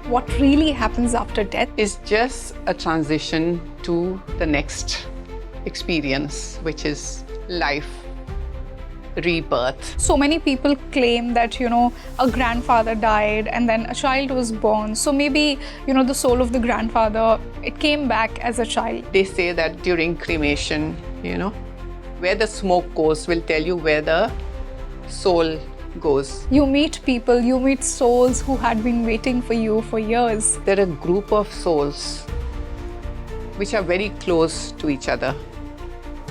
what really happens after death is just a transition to the next experience, which is life, rebirth. So many people claim that, a grandfather died and then a child was born. So maybe, the soul of the grandfather, it came back as a child. They say that during cremation, where the smoke goes will tell you where the soul goes. You meet people, you meet souls who had been waiting for you for years. There are a group of souls which are very close to each other,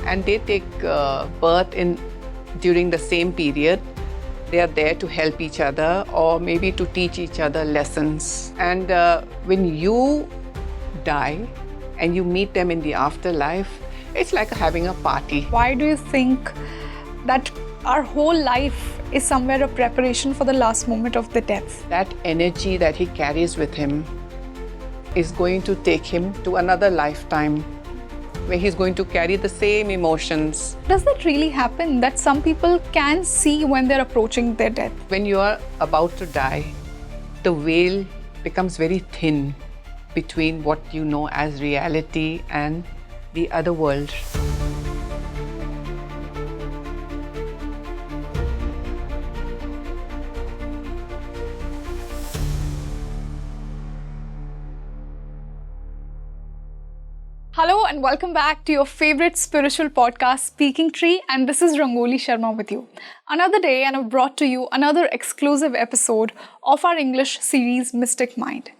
and they take birth during the same period. They are there to help each other or maybe to teach each other lessons. And when you die and you meet them in the afterlife, it's like having a party. Why do you think that our whole life is somewhere a preparation for the last moment of the death? That energy that he carries with him is going to take him to another lifetime where he's going to carry the same emotions. Does that really happen, that some people can see when they're approaching their death? When you are about to die, the veil becomes very thin between what you know as reality and the other world. Hello and welcome back to your favorite spiritual podcast, Speaking Tree, and this is Rangoli Sharma with you. Another day, and I've brought to you another exclusive episode of our English series, Mystic Mind.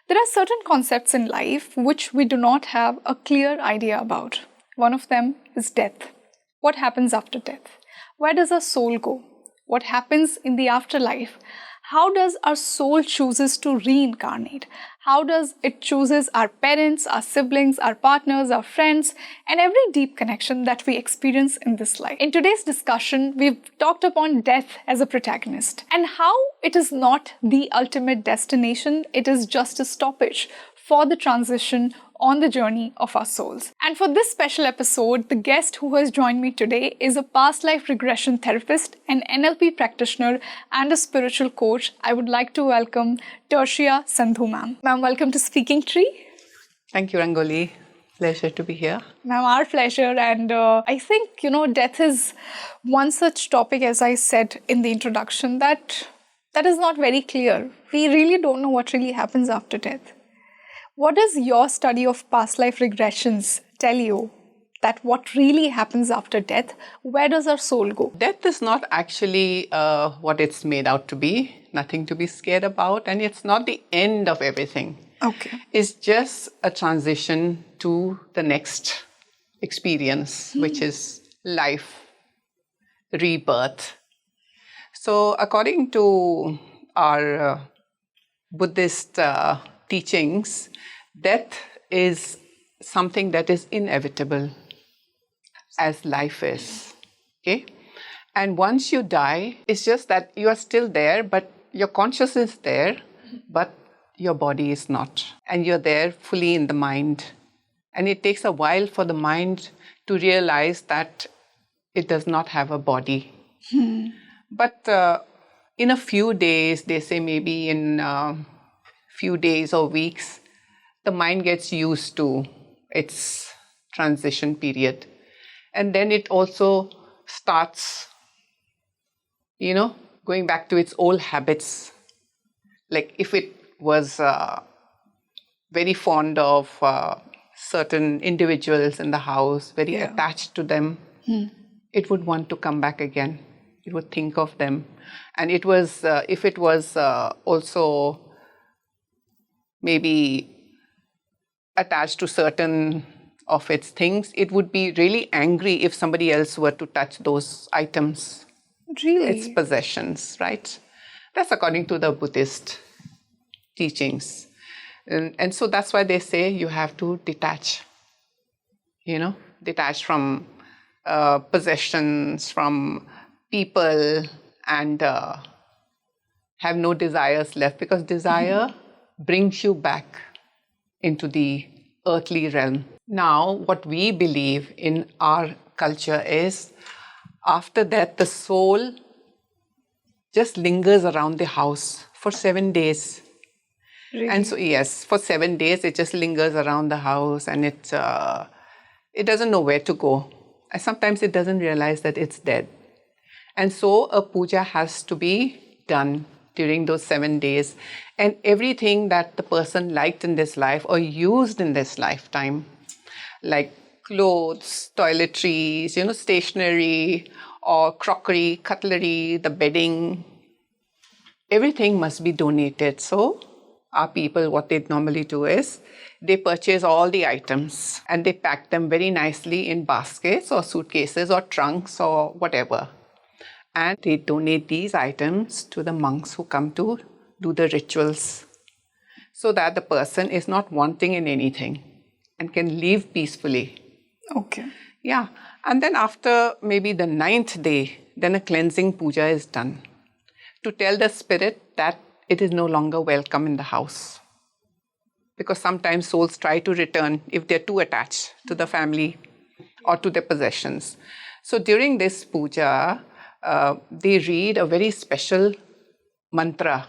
There are certain concepts in life which we do not have a clear idea about. One of them is death. What happens after death? Where does our soul go? What happens in the afterlife? How does our soul chooses to reincarnate? How does it chooses our parents, our siblings, our partners, our friends, and every deep connection that we experience in this life? In today's discussion, we've talked upon death as a protagonist and how it is not the ultimate destination, it is just a stoppage for the transition on the journey of our souls. And for this special episode, the guest who has joined me today is a past life regression therapist, an NLP practitioner, and a spiritual coach. I would like to welcome Tertia Sandhu, ma'am. Ma'am, welcome to Speaking Tree. Thank you, Rangoli. Pleasure to be here. Ma'am, our pleasure. And I think, death is one such topic, as I said in the introduction, that is not very clear. We really don't know what really happens after death. What does your study of past life regressions tell you that what really happens after death? Where does our soul go? Death is not actually what it's made out to be, nothing to be scared about, and it's not the end of everything. Okay. It's just a transition to the next experience, which is life, rebirth. So according to our Buddhist teachings, death is something that is inevitable, as life is. Okay? And once you die, it's just that you are still there, but your consciousness is there, but your body is not. And you're there fully in the mind. And it takes a while for the mind to realize that it does not have a body. But in a few days, they say maybe in few days or weeks, the mind gets used to its transition period. And then it also starts, going back to its old habits. Like if it was very fond of certain individuals in the house, very attached to them, it would want to come back again. It would think of them. And it was, if it was also maybe attached to certain of its things, it would be really angry if somebody else were to touch those items. Really? Its possessions, right? That's according to the Buddhist teachings. And so that's why they say you have to detach, detach from possessions, from people, and have no desires left, because desire brings you back into the earthly realm. Now, what we believe in our culture is after death, the soul just lingers around the house for 7 days. Really? And so, yes, for 7 days, it just lingers around the house and it doesn't know where to go. And sometimes it doesn't realize that it's dead. And so a puja has to be done during those 7 days. And everything that the person liked in this life or used in this lifetime, like clothes, toiletries, stationery or crockery, cutlery, the bedding, everything must be donated. So our people, what they normally do is they purchase all the items and they pack them very nicely in baskets or suitcases or trunks or whatever. And they donate these items to the monks who come to do the rituals so that the person is not wanting in anything and can live peacefully. Okay. Yeah. And then after maybe the 9th day, then a cleansing puja is done to tell the spirit that it is no longer welcome in the house. Because sometimes souls try to return if they're too attached to the family or to their possessions. So during this puja, they read a very special mantra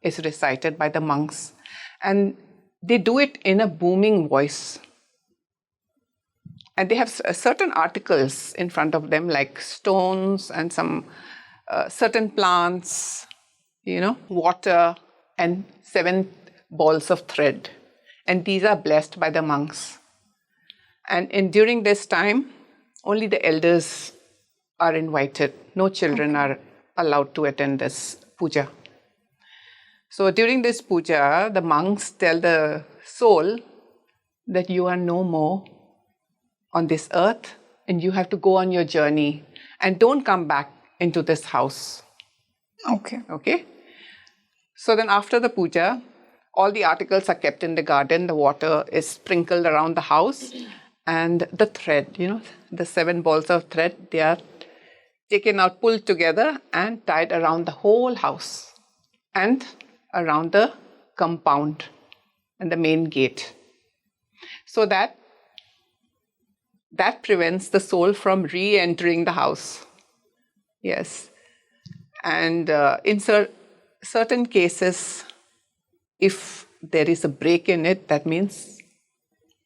is recited by the monks. And they do it in a booming voice. And they have certain articles in front of them, like stones and some certain plants, water, and 7 balls of thread. And these are blessed by the monks. And during this time, only the elders are invited. No children are allowed to attend this puja. So during this puja, the monks tell the soul that you are no more on this earth and you have to go on your journey and don't come back into this house. Okay? So then after the puja, all the articles are kept in the garden, the water is sprinkled around the house, and the thread, the 7 balls of thread, they are taken out, pulled together and tied around the whole house and around the compound and the main gate. So that prevents the soul from re-entering the house. Yes. And in certain cases, if there is a break in it, that means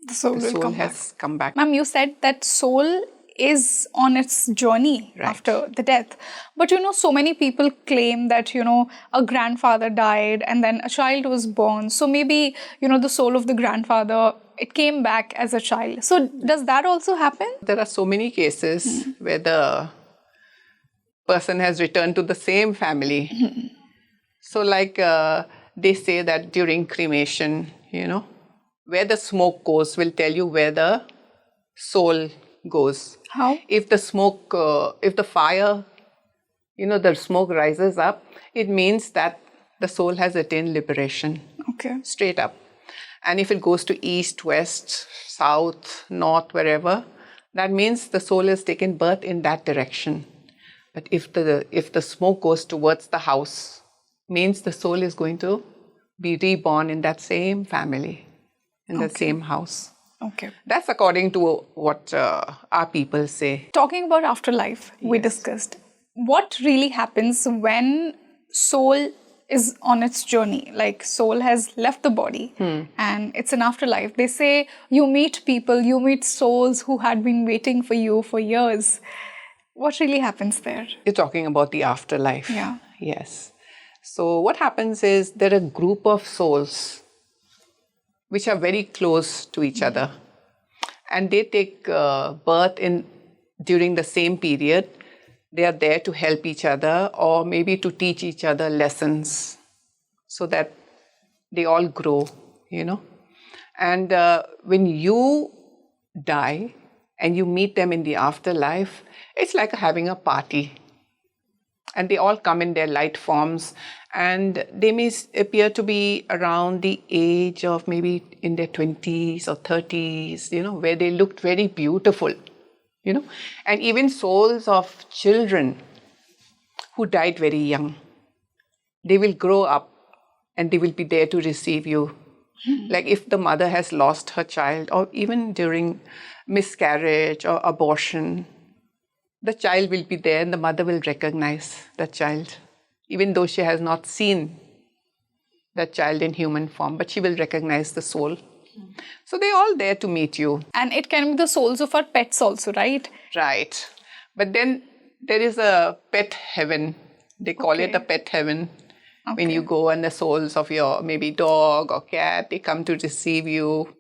the soul has come back. Ma'am, you said that soul is on its journey after the death. But so many people claim that, a grandfather died and then a child was born. So maybe, the soul of the grandfather, it came back as a child. So does that also happen? There are so many cases where the person has returned to the same family. So like they say that during cremation, where the smoke goes will tell you where the soul goes. How? If the smoke, if the fire, the smoke rises up, it means that the soul has attained liberation. Okay. Straight up. And if it goes to east, west, south, north, wherever, that means the soul has taken birth in that direction. But if the smoke goes towards the house, means the soul is going to be reborn in that same family, in the same house. Okay. That's according to what our people say. Talking about afterlife, we discussed. What really happens when soul is on its journey? Like soul has left the body and it's an afterlife. They say you meet people, you meet souls who had been waiting for you for years. What really happens there? You're talking about the afterlife. Yeah. Yes. So what happens is there are a group of souls which are very close to each other. And they take birth during the same period. They are there to help each other or maybe to teach each other lessons so that they all grow, And when you die and you meet them in the afterlife, it's like having a party. And they all come in their light forms and they may appear to be around the age of maybe in their 20s or 30s, where they looked very beautiful, And even souls of children who died very young, they will grow up and they will be there to receive you. Like if the mother has lost her child or even during miscarriage or abortion, the child will be there and the mother will recognize the child, even though she has not seen that child in human form, but she will recognize the soul. So they're all there to meet you. And it can be the souls of our pets also, right? Right. But then there is a pet heaven. They call it a pet heaven. When you go, and the souls of your maybe dog or cat, they come to receive you.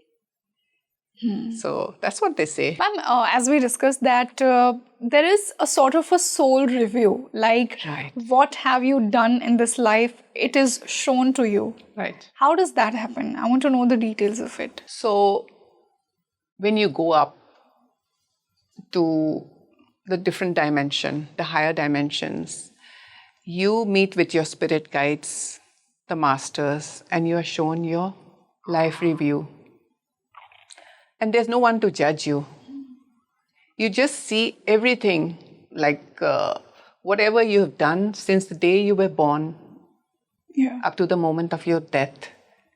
So that's what they say. Ma'am, as we discussed that there is a sort of a soul review, like what have you done in this life? It is shown to you. Right. How does that happen? I want to know the details of it. So when you go up to the different dimension, the higher dimensions, you meet with your spirit guides, the masters, and you are shown your life review. And there's no one to judge you. You just see everything, like whatever you have done since the day you were born up to the moment of your death.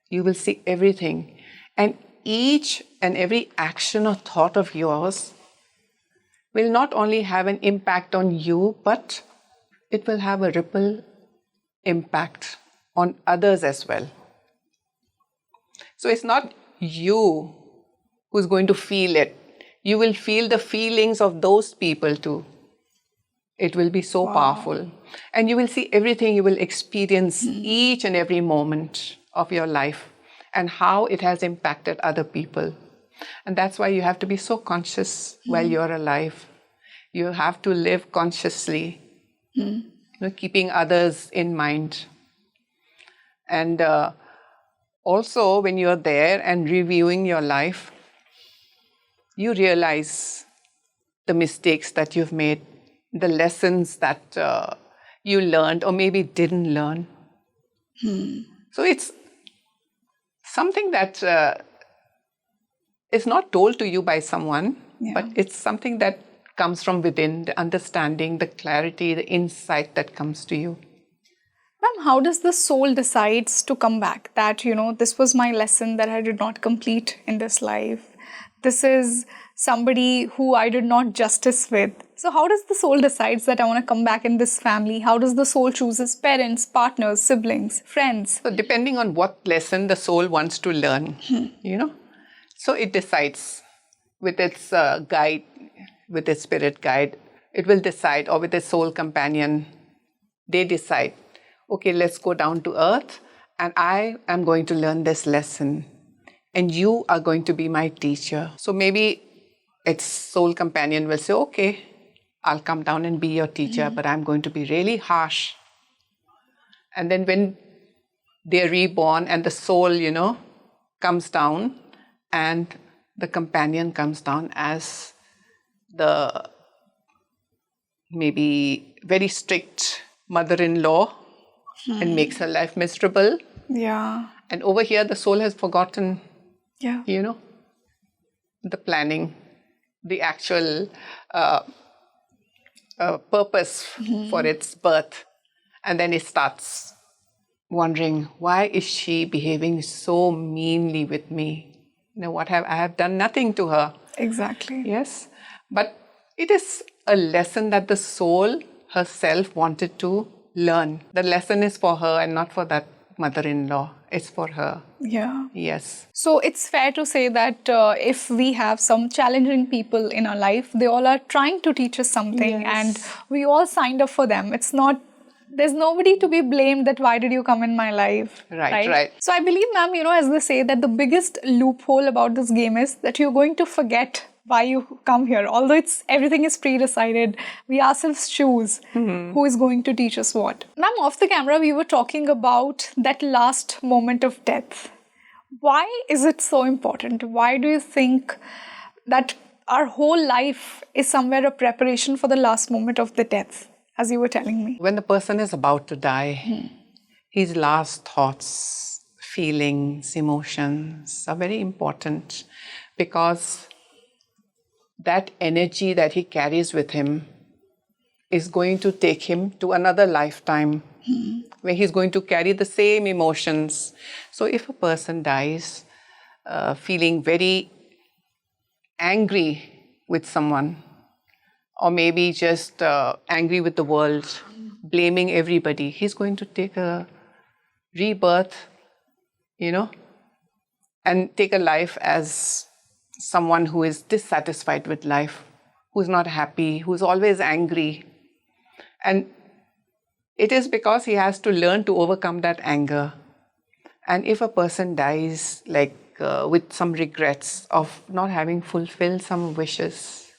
You will see everything. And each and every action or thought of yours will not only have an impact on you, but it will have a ripple impact on others as well. So it's not you who's going to feel it. You will feel the feelings of those people too. It will be so powerful. And you will see everything. You will experience each and every moment of your life and how it has impacted other people. And that's why you have to be so conscious while you're alive. You have to live consciously, keeping others in mind. And also, when you're there and reviewing your life, you realize the mistakes that you've made, the lessons that you learned or maybe didn't learn. So it's something that is not told to you by someone, but it's something that comes from within, the understanding, the clarity, the insight that comes to you. Ma'am, how does the soul decides to come back? That, this was my lesson that I did not complete in this life. This is somebody who I did not justice with. So how does the soul decides that I want to come back in this family? How does the soul chooses parents, partners, siblings, friends? So depending on what lesson the soul wants to learn, So it decides with its guide, with its spirit guide, it will decide, or with its soul companion, they decide, okay, let's go down to earth and I am going to learn this lesson. And you are going to be my teacher. So maybe its soul companion will say, okay, I'll come down and be your teacher, but I'm going to be really harsh. And then when they're reborn and the soul, comes down and the companion comes down as the maybe very strict mother-in-law and makes her life miserable. Yeah. And over here, the soul has forgotten the planning, the actual purpose for its birth. And then it starts wondering, why is she behaving so meanly with me? I have done nothing to her. Exactly. Yes. But it is a lesson that the soul herself wanted to learn. The lesson is for her and not for that mother-in-law. It's for her. Yeah. Yes. So it's fair to say that if we have some challenging people in our life, they all are trying to teach us something and we all signed up for them. There's nobody to be blamed that why did you come in my life? Right. So I believe, ma'am, as they say that the biggest loophole about this game is that you're going to forget why you come here. Although everything is pre-decided, we ourselves choose who is going to teach us what. Ma'am, off the camera, we were talking about that last moment of death. Why is it so important? Why do you think that our whole life is somewhere a preparation for the last moment of the death, as you were telling me? When the person is about to die, his last thoughts, feelings, emotions are very important because that energy that he carries with him is going to take him to another lifetime where he's going to carry the same emotions. So if a person dies feeling very angry with someone, or maybe just angry with the world, blaming everybody, he's going to take a rebirth you know, and take a life as someone who is dissatisfied with life, who's not happy, who's always angry. And it is because he has to learn to overcome that anger. And if a person dies with some regrets of not having fulfilled some wishes,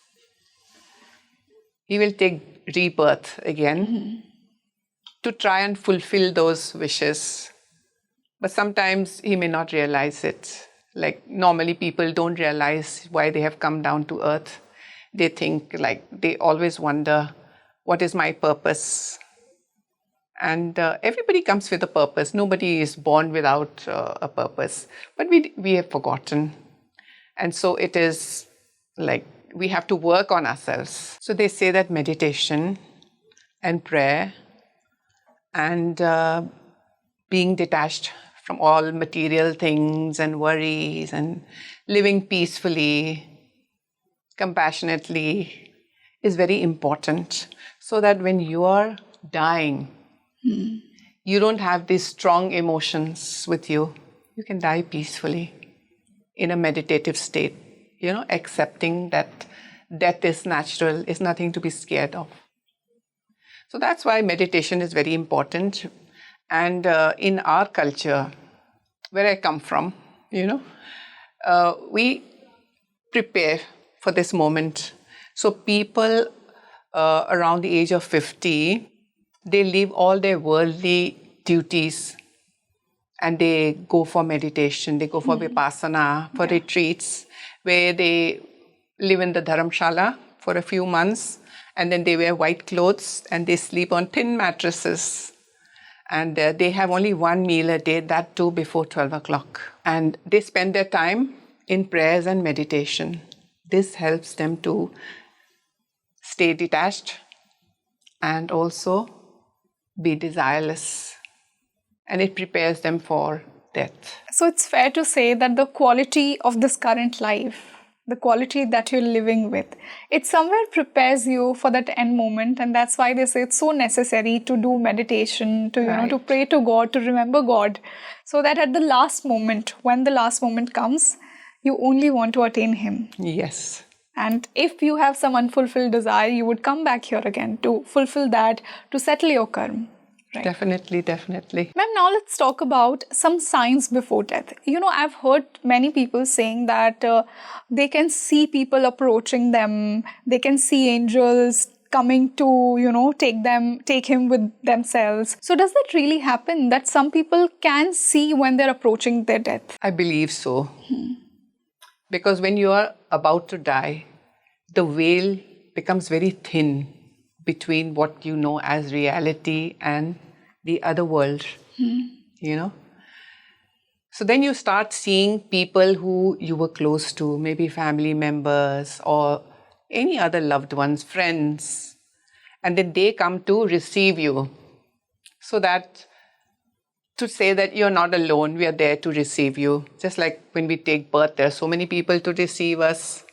he will take rebirth again to try and fulfill those wishes. But sometimes he may not realize it. Like normally people don't realize why they have come down to earth. They think they always wonder, what is my purpose? And everybody comes with a purpose. Nobody is born without a purpose. But we have forgotten. And so it is we have to work on ourselves. So they say that meditation and prayer and being detached from all material things and worries and living peacefully, compassionately is very important, so that when you are dying, you don't have these strong emotions with you. You can die peacefully in a meditative state, accepting that death is natural, is nothing to be scared of. So that's why meditation is very important. And in our culture, where I come from, we prepare for this moment. So people around the age of 50, they leave all their worldly duties and they go for meditation, they go for vipassana, for retreats, where they live in the dharamshala for a few months, and then they wear white clothes and they sleep on thin mattresses. And they have only one meal a day, that too before 12 o'clock. And they spend their time in prayers and meditation. This helps them to stay detached and also be desireless. And it prepares them for death. So it's fair to say that the quality of this current life, the quality that you're living with, it somewhere prepares you for that end moment. And that's why they say it's so necessary to do meditation, to, to pray to God, to remember God, so that at the last moment, when the last moment comes, you only want to attain Him. Yes. And if you have some unfulfilled desire, you would come back here again to fulfill that, to settle your karma. Right. Definitely, definitely. Ma'am, now let's talk about some signs before death. I've heard many people saying that they can see people approaching them, they can see angels coming to, take him with themselves. So does that really happen, that some people can see when they're approaching their death? I believe so. Because when you are about to die, the veil becomes very thin between what you know as reality and the other world, So then you start seeing people who you were close to, maybe family members or any other loved ones, friends, and then they come to receive you. So that to say that you're not alone, we are there to receive you. Just like when we take birth, there are so many people to receive us.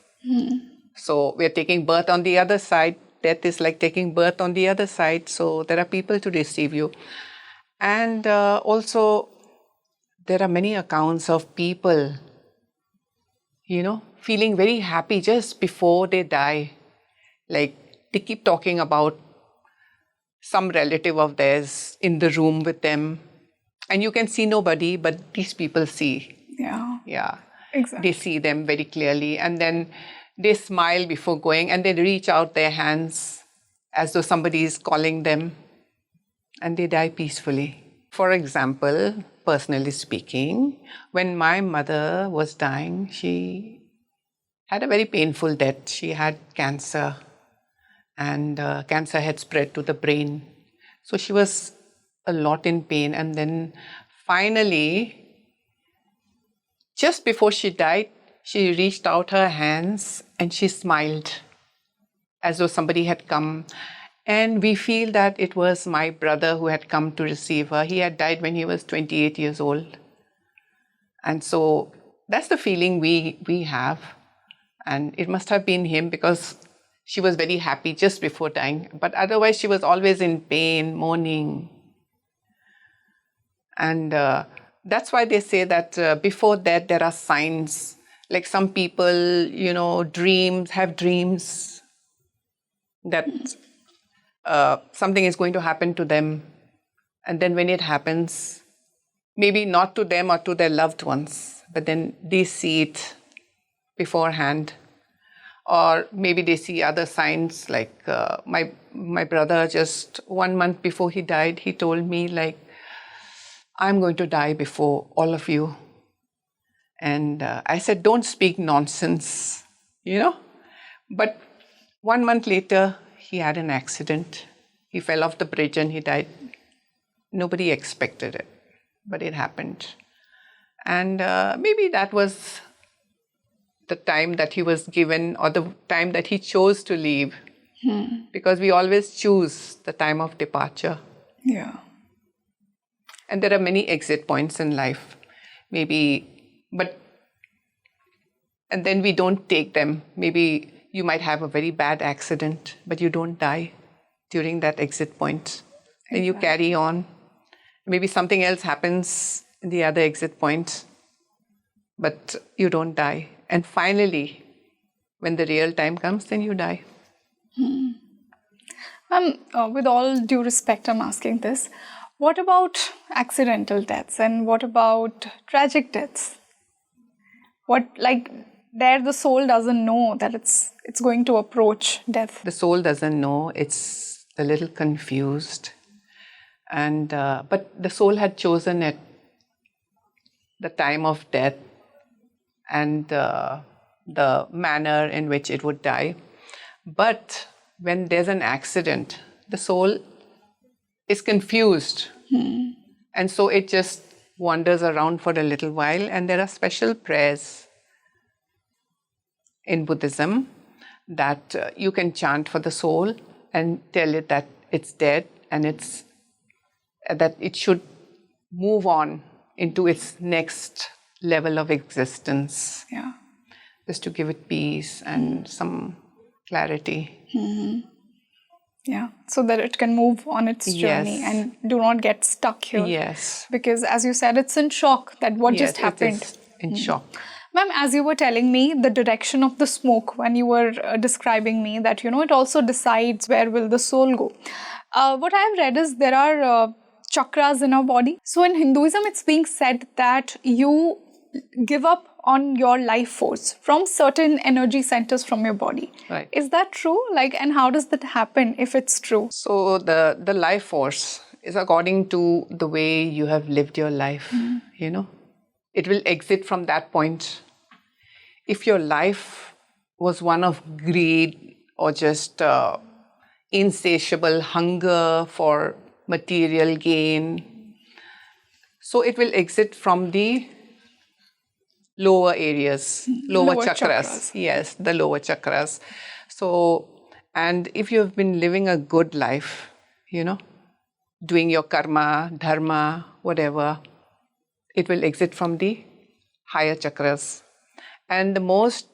So we're taking birth on the other side. Death is like taking birth on the other side. So there are people to receive you. And also, there are many accounts of people, feeling very happy just before they die. Like they keep talking about some relative of theirs in the room with them. And you can see nobody, but these people see. Yeah. Exactly. They see them very clearly. And then they smile before going and they reach out their hands as though somebody is calling them. And they die peacefully. For example, personally speaking, when my mother was dying, she had a very painful death. She had cancer, and cancer had spread to the brain. So she was a lot in pain. And then finally, just before she died, she reached out her hands and she smiled as though somebody had come. And we feel that it was my brother who had come to receive her. He had died when he was 28 years old. And so that's the feeling we have. And it must have been him, because she was very happy just before dying. But otherwise, she was always in pain, mourning. And that's why they say that before death there are signs. Like some people, have dreams that something is going to happen to them. And then when it happens, maybe not to them or to their loved ones, but then they see it beforehand. Or maybe they see other signs, like my brother, just 1 month before he died, he told me, like, I'm going to die before all of you. And I said, don't speak nonsense, But 1 month later, he had an accident. He fell off the bridge and he died. Nobody expected it, but it happened. And maybe that was the time that he was given, or the time that he chose to leave. Because we always choose the time of departure. Yeah. And there are many exit points in life, and then we don't take them. Maybe you might have a very bad accident, but you don't die during that exit point. And you carry on. Maybe something else happens in the other exit point, but you don't die. And finally, when the real time comes, then you die. With all due respect, I'm asking this. What about accidental deaths, and what about tragic deaths? There the soul doesn't know that it's going to approach death. The soul doesn't know. It's a little confused. And but the soul had chosen at the time of death and the manner in which it would die. But when there's an accident, the soul is confused. And so it just wanders around for a little while. And there are special prayers in Buddhism that you can chant for the soul and tell it that it's dead and that it should move on into its next level of existence. Yeah. Just to give it peace and some clarity. Yeah, so that it can move on its journey and do not get stuck here. Yes. Because as you said, it's in shock that what just happened. It is in shock. Ma'am, as you were telling me, the direction of the smoke, when you were describing me that, it also decides where will the soul go. What I have read is there are chakras in our body. So in Hinduism, it's being said that you give up on your life force from certain energy centers from your body. Right. Is that true? And how does that happen if it's true? So the life force is according to the way you have lived your life, It will exit from that point. If your life was one of greed or just insatiable hunger for material gain, so it will exit from the lower areas, lower chakras. Yes, the lower chakras. So, and if you have been living a good life, doing your karma, dharma, whatever, it will exit from the higher chakras. And the most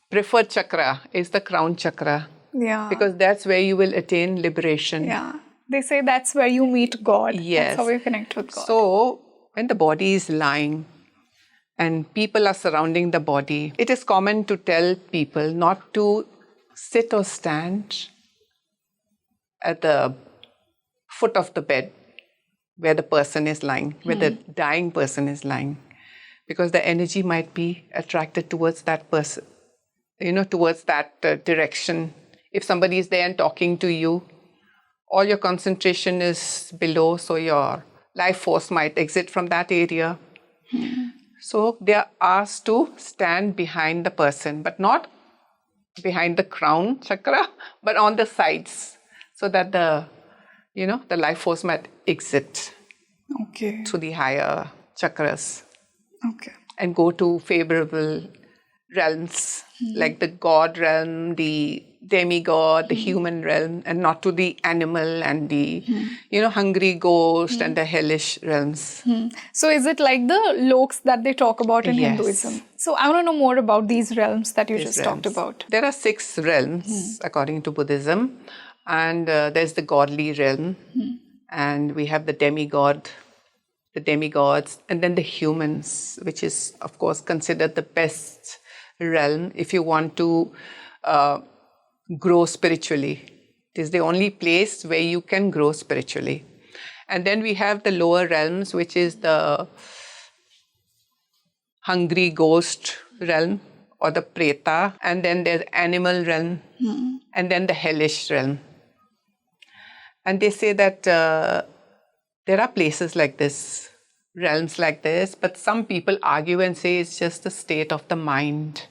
preferred chakra is the crown chakra. Yeah. Because that's where you will attain liberation. Yeah. They say that's where you meet God. Yes. That's how you connect with God. So, when the body is lying and people are surrounding the body, it is common to tell people not to sit or stand at the foot of the bed where the person is lying, where the dying person is lying, because the energy might be attracted towards that person, towards that direction. If somebody is there and talking to you, all your concentration is below, so your life force might exit from that area. So they are asked to stand behind the person, but not behind the crown chakra, but on the sides, so that the life force might exit to the higher chakras. Okay. And go to favorable realms, like the God realm, the demigod, the human realm, and not to the animal and the, hungry ghost and the hellish realms. So is it like the loks that they talk about in Hinduism? So I want to know more about these realms that you just talked about. There are 6 realms according to Buddhism. And there's the godly realm. And we have the demigod the demigods, and then the humans, which is, of course, considered the best realm if you want to grow spiritually. It is the only place where you can grow spiritually. And then we have the lower realms, which is the hungry ghost realm or the preta, and then there's animal realm, and then the hellish realm. And they say that there are places like this, realms like this, but some people argue and say it's just the state of the mind.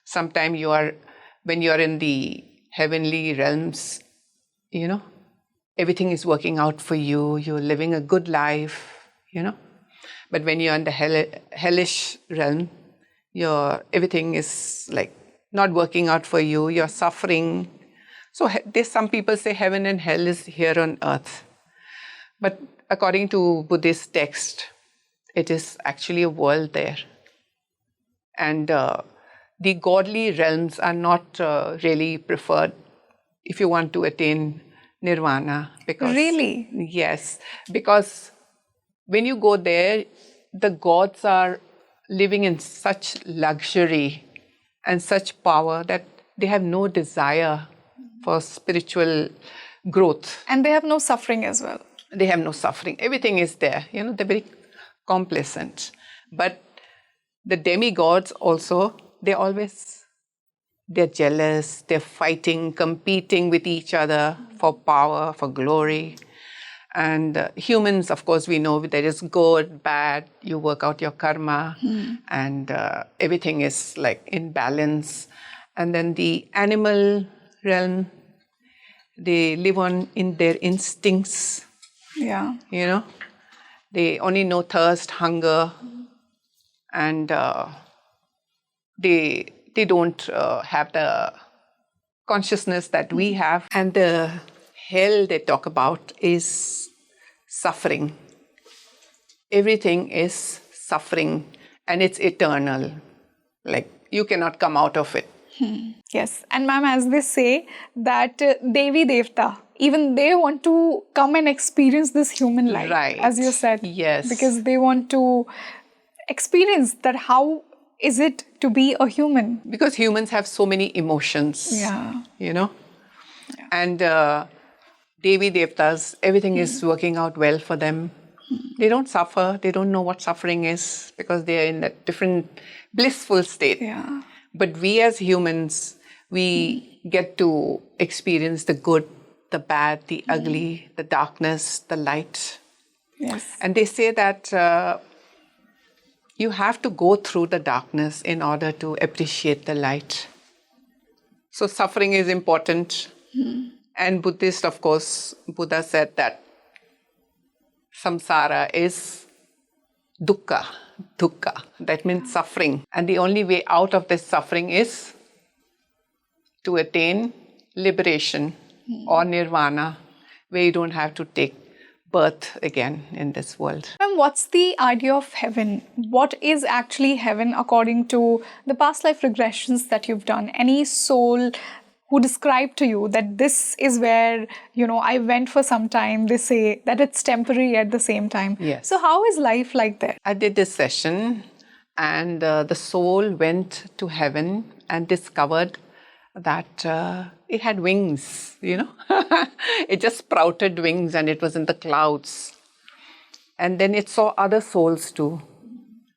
Sometimes when you are in the heavenly realms, everything is working out for you, you're living a good life, But when you're in the hellish realm, everything is like not working out for you, you're suffering. So some people say heaven and hell is here on earth. But according to Buddhist text, it is actually a world there. And the godly realms are not really preferred if you want to attain nirvana. Really? Yes, because when you go there, the gods are living in such luxury and such power that they have no desire for spiritual growth. And they have no suffering as well. They have no suffering. Everything is there. They're very complacent. But the demigods also, they're jealous, they're fighting, competing with each other for power, for glory. And humans, of course, we know there is good, bad, you work out your karma, and everything is like in balance. And then the animal realm, they live in their instincts. Yeah. They only know thirst, hunger, and they don't have the consciousness that we have. And the hell they talk about is suffering. Everything is suffering, and it's eternal. Like, you cannot come out of it. Yes. And ma'am, as they say that Devi Devta, even they want to come and experience this human life, Right. as you said. Yes. Because they want to experience that how is it to be a human. Because humans have so many emotions. Yeah. And Devi Devtas, everything is working out well for them. They don't suffer. They don't know what suffering is because they are in a different blissful state. Yeah. But we as humans, we get to experience the good, the bad, the ugly, the darkness, the light. Yes. And they say that you have to go through the darkness in order to appreciate the light. So suffering is important. And Buddhist, of course, Buddha said that samsara is dukkha. Dukkha, that means suffering. And the only way out of this suffering is to attain liberation or nirvana, where you don't have to take birth again in this world. And what's the idea of heaven? What is actually heaven according to the past life regressions that you've done? Any soul who described to you that this is where, I went for some time, they say that it's temporary at the same time. Yes. So how is life like there? I did this session, and the soul went to heaven and discovered that it had wings, It just sprouted wings and it was in the clouds. And then it saw other souls too.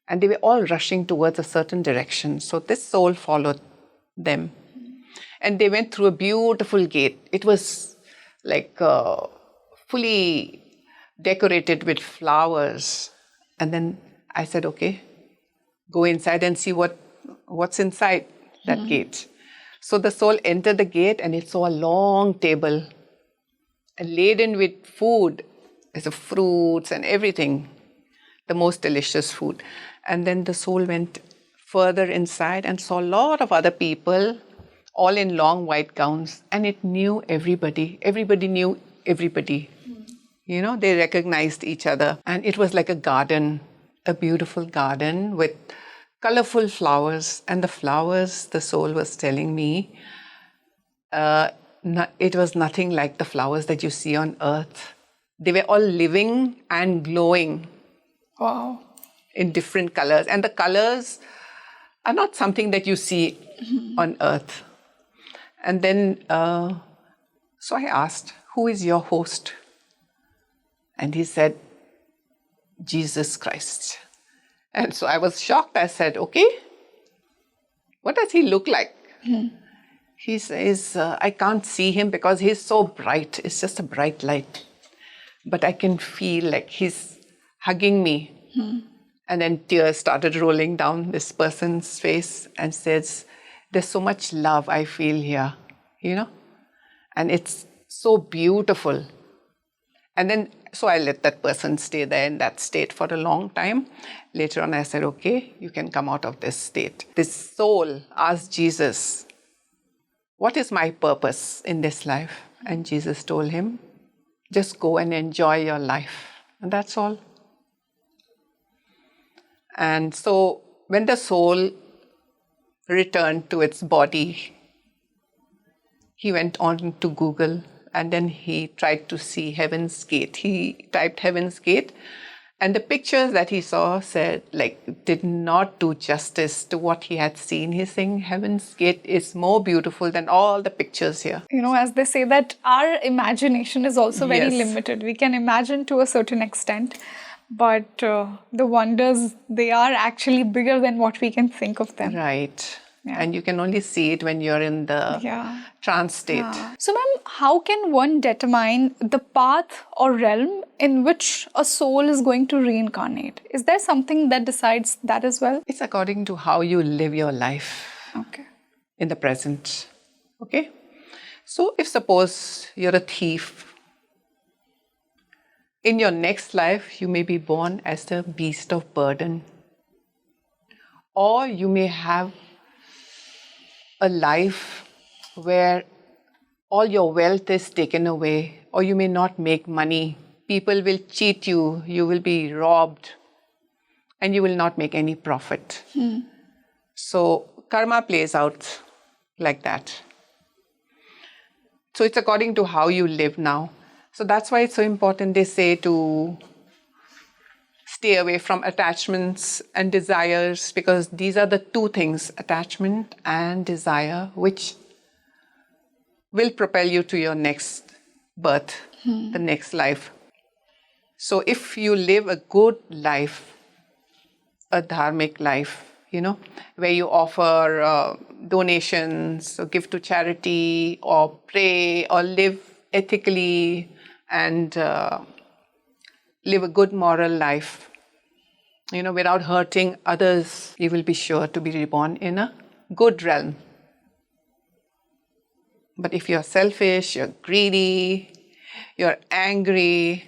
And they were all rushing towards a certain direction. So this soul followed them. And they went through a beautiful gate. It was like fully decorated with flowers. And then I said, okay, go inside and see what's inside that gate. So the soul entered the gate and it saw a long table laden with food, as of fruits and everything, the most delicious food. And then the soul went further inside and saw a lot of other people, all in long white gowns, and it knew everybody. Everybody knew everybody. They recognized each other. And it was like a garden, a beautiful garden with colorful flowers. And the flowers, the soul was telling me, it was nothing like the flowers that you see on earth. They were all living and glowing. Wow. in different colors. And the colors are not something that you see on earth. And then, so I asked, who is your host? And he said, Jesus Christ. And so I was shocked. I said, okay, what does he look like? He says, I can't see him because he's so bright. It's just a bright light. But I can feel like he's hugging me. And then tears started rolling down this person's face and says, there's so much love I feel here, you know? And it's so beautiful. And then, so I let that person stay there in that state for a long time. Later on, I said, okay, you can come out of this state. This soul asked Jesus, what is my purpose in this life? And Jesus told him, just go and enjoy your life. And that's all. And so when the soul returned to its body, he went on to Google and then he tried to see Heaven's Gate. He typed Heaven's Gate, and the pictures that he saw did not do justice to what he had seen. He's saying Heaven's Gate is more beautiful than all the pictures here. As they say that our imagination is also very Yes. limited. We can imagine to a certain extent, but the wonders, they are actually bigger than what we can think of them. Right. Yeah. And you can only see it when you're in the trance state. So, ma'am, how can one determine the path or realm in which a soul is going to reincarnate? Is there something that decides that as well? It's according to how you live your life Okay. in the present. Okay? So if suppose you're a thief, in your next life, you may be born as the beast of burden. Or you may have a life where all your wealth is taken away, or you may not make money. People will cheat you, you will be robbed, and you will not make any profit. So karma plays out like that. So it's according to how you live now. So that's why it's so important, they say, to stay away from attachments and desires, because these are the two things, attachment and desire, which will propel you to your next birth, the next life. So if you live a good life, a dharmic life, where you offer donations, or give to charity, or pray, or live ethically, and live a good moral life, without hurting others, you will be sure to be reborn in a good realm. But if you're selfish, you're greedy, you're angry,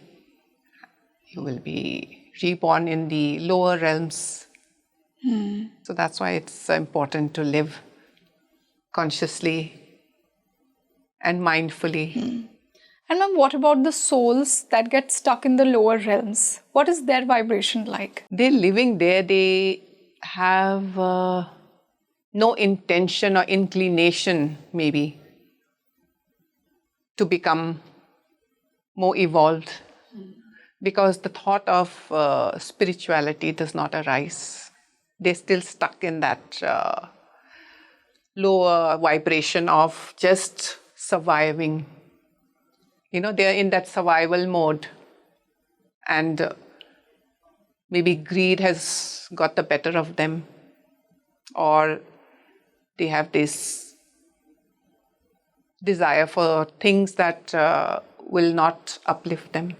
you will be reborn in the lower realms. So that's why it's important to live consciously and mindfully. And ma'am, what about the souls that get stuck in the lower realms? What is their vibration like? They're living there, they have no intention or inclination, maybe, to become more evolved, because the thought of spirituality does not arise. They're still stuck in that lower vibration of just surviving. They're in that survival mode, and maybe greed has got the better of them, or they have this desire for things that will not uplift them.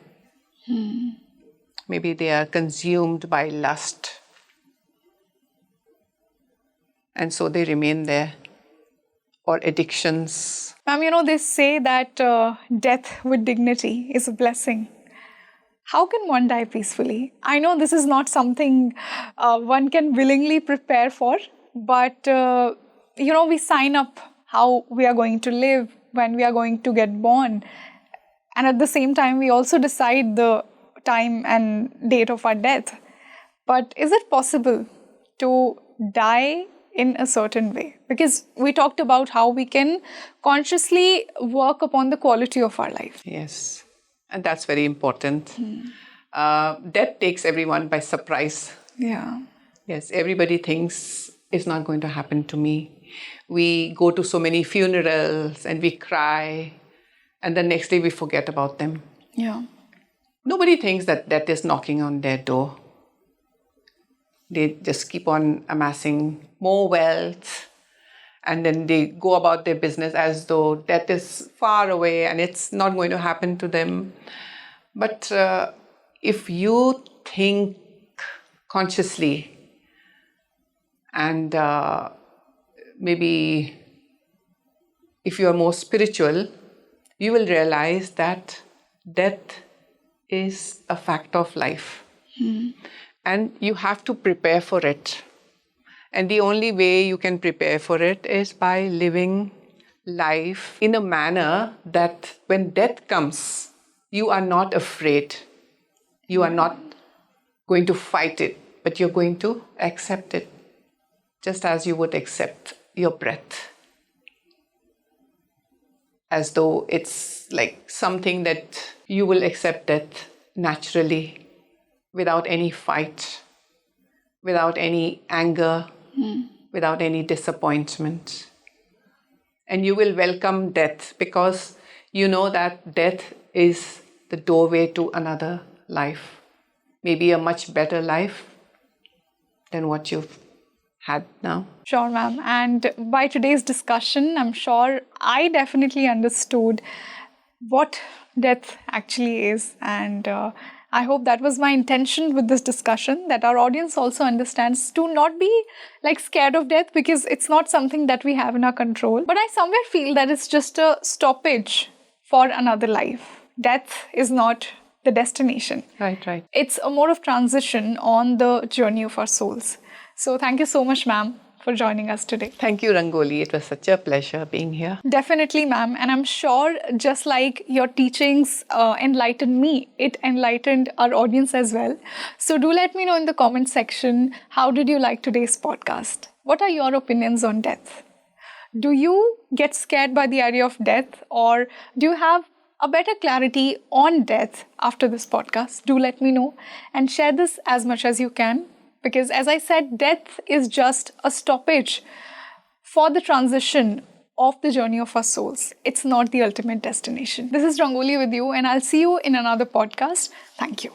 Maybe they are consumed by lust, and so they remain there, or addictions. Ma'am, they say that death with dignity is a blessing. How can one die peacefully? I know this is not something one can willingly prepare for, but we sign up how we are going to live, when we are going to get born. And at the same time, we also decide the time and date of our death. But is it possible to die in a certain way? Because we talked about how we can consciously work upon the quality of our life. Yes, and that's very important. Death takes everyone by surprise. Yeah. Yes, everybody thinks it's not going to happen to me. We go to so many funerals and we cry, and the next day we forget about them. Yeah. Nobody thinks that death is knocking on their door. They just keep on amassing more wealth, and then they go about their business as though death is far away and it's not going to happen to them. But if you think consciously and maybe if you are more spiritual, you will realize that death is a fact of life. And you have to prepare for it. And the only way you can prepare for it is by living life in a manner that when death comes, you are not afraid. You are not going to fight it, but you're going to accept it, just as you would accept your breath. As though it's like something that you will accept death naturally, without any fight, without any anger, without any disappointment. And you will welcome death because you know that death is the doorway to another life, maybe a much better life than what you've had now. Sure, ma'am. And by today's discussion, I'm sure I definitely understood what death actually is. And I hope that was my intention with this discussion, that our audience also understands to not be like scared of death because it's not something that we have in our control. But I somewhere feel that it's just a stoppage for another life. Death is not the destination. Right. It's a mode of transition on the journey of our souls. So thank you so much, ma'am, for joining us today. Thank you, Rangoli. It was such a pleasure being here. Definitely, ma'am. And I'm sure just like your teachings enlightened me, it enlightened our audience as well. So do let me know in the comment section, how did you like today's podcast? What are your opinions on death? Do you get scared by the idea of death, or do you have a better clarity on death after this podcast? Do let me know and share this as much as you can. Because as I said, death is just a stoppage for the transition of the journey of our souls. It's not the ultimate destination. This is Rangoli with you, and I'll see you in another podcast. Thank you.